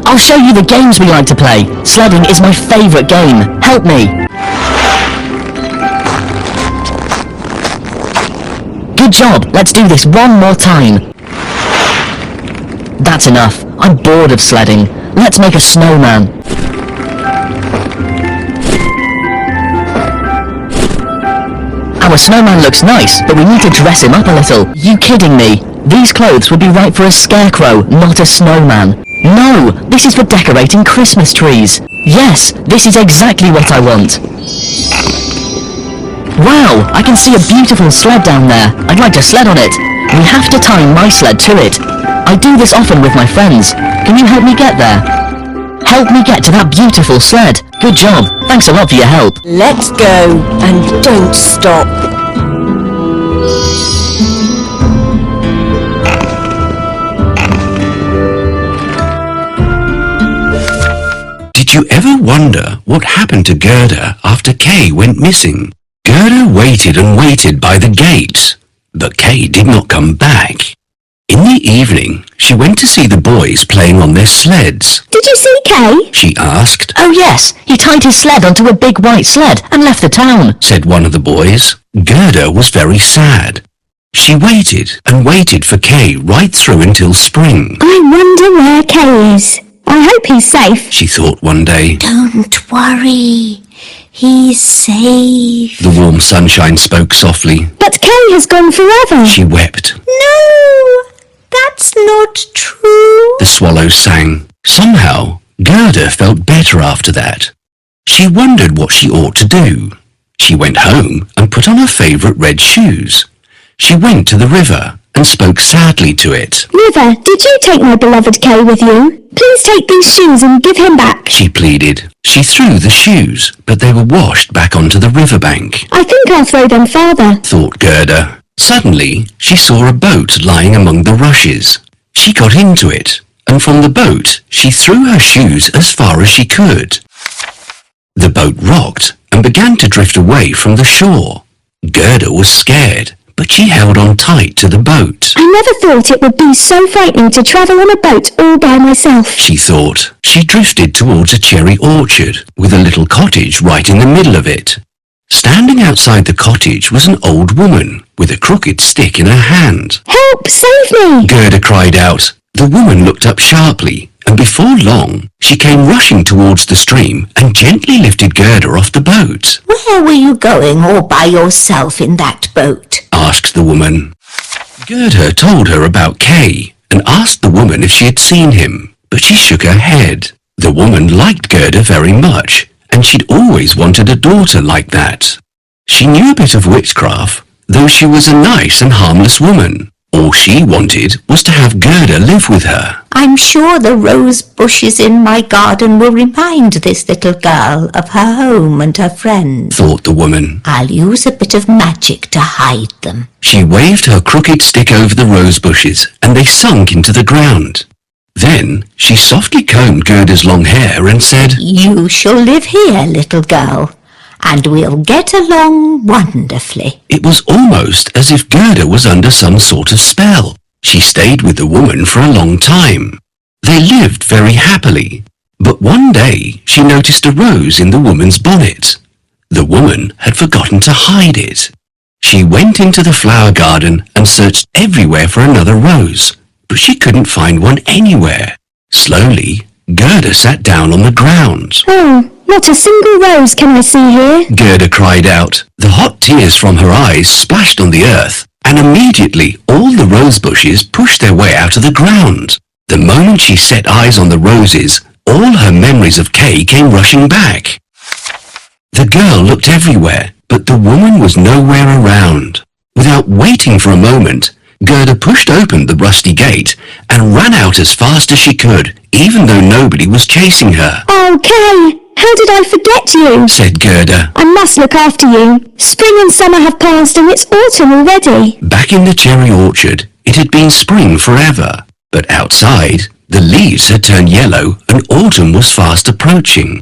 I'll show you the games we like to play. Sledding is my favourite game. Help me. Good job. Let's do this one more time. That's enough. I'm bored of sledding. Let's make a snowman. Our snowman looks nice, but we need to dress him up a little. You kidding me? These clothes would be right for a scarecrow, not a snowman. No, this is for decorating Christmas trees. Yes, this is exactly what I want. Wow, I can see a beautiful sled down there. I'd like to sled on it. We have to tie my sled to it. I do this often with my friends. Can you help me get there? Help me get to that beautiful sled. Good job. Thanks a lot for your help. Let's go, and don't stop. Did you ever wonder what happened to Gerda after Kay went missing? Gerda waited and waited by the gate, but Kay did not come back. In the evening, she went to see the boys playing on their sleds. Did you see Kay? She asked. Oh yes, he tied his sled onto a big white sled and left the town, Said one of the boys. Gerda was very sad. She waited and waited for Kay right through until spring. I wonder where Kay is. I hope he's safe. She thought one day. Don't worry. He's safe. The warm sunshine spoke softly. But Kay has gone forever. She wept. No, that's not true. The swallows sang. Somehow, Gerda felt better after that. She wondered what she ought to do. She went home and put on her favourite red shoes. She went to the river and spoke sadly to it. River, did you take my beloved Kay with you? Please take these shoes and give him back. She pleaded. She threw the shoes, but they were washed back onto the riverbank. I think I'll throw them farther, Thought Gerda. Suddenly, she saw a boat lying among the rushes. She got into it, and from the boat, she threw her shoes as far as she could. The boat rocked and began to drift away from the shore. Gerda was scared, but she held on tight to the boat. I never thought it would be so frightening to travel on a boat all by myself. She thought. She drifted towards a cherry orchard with a little cottage right in the middle of it. Standing outside the cottage was an old woman with a crooked stick in her hand. Help! Save me! Gerda cried out. The woman looked up sharply, and before long, she came rushing towards the stream and gently lifted Gerda off the boat. Where were you going all by yourself in that boat? Asked the woman. Gerda told her about Kay and asked the woman if she had seen him, but she shook her head. The woman liked Gerda very much, and she'd always wanted a daughter like that. She knew a bit of witchcraft, though she was a nice and harmless woman. All she wanted was to have Gerda live with her. I'm sure the rose bushes in my garden will remind this little girl of her home and her friends, Thought the woman. I'll use a bit of magic to hide them. She waved her crooked stick over the rose bushes, and they sunk into the ground. Then she softly combed Gerda's long hair and said, You shall live here, little girl, and we'll get along wonderfully. It was almost as if Gerda was under some sort of spell. She stayed with the woman for a long time. They lived very happily, but one day she noticed a rose in the woman's bonnet. The woman had forgotten to hide it. She went into the flower garden and searched everywhere for another rose, but she couldn't find one anywhere. Slowly, Gerda sat down on the ground. Oh, not a single rose can I see here. Gerda cried out. The hot tears from her eyes splashed on the earth, and immediately all the rose bushes pushed their way out of the ground. The moment she set eyes on the roses, all her memories of Kay came rushing back. The girl looked everywhere, but the woman was nowhere around. Without waiting for a moment, Gerda pushed open the rusty gate and ran out as fast as she could, even though nobody was chasing her. Oh, Kay, how did I forget you? Said Gerda. I must look after you. Spring and summer have passed and it's autumn already. Back in the cherry orchard, it had been spring forever, but outside, the leaves had turned yellow and autumn was fast approaching.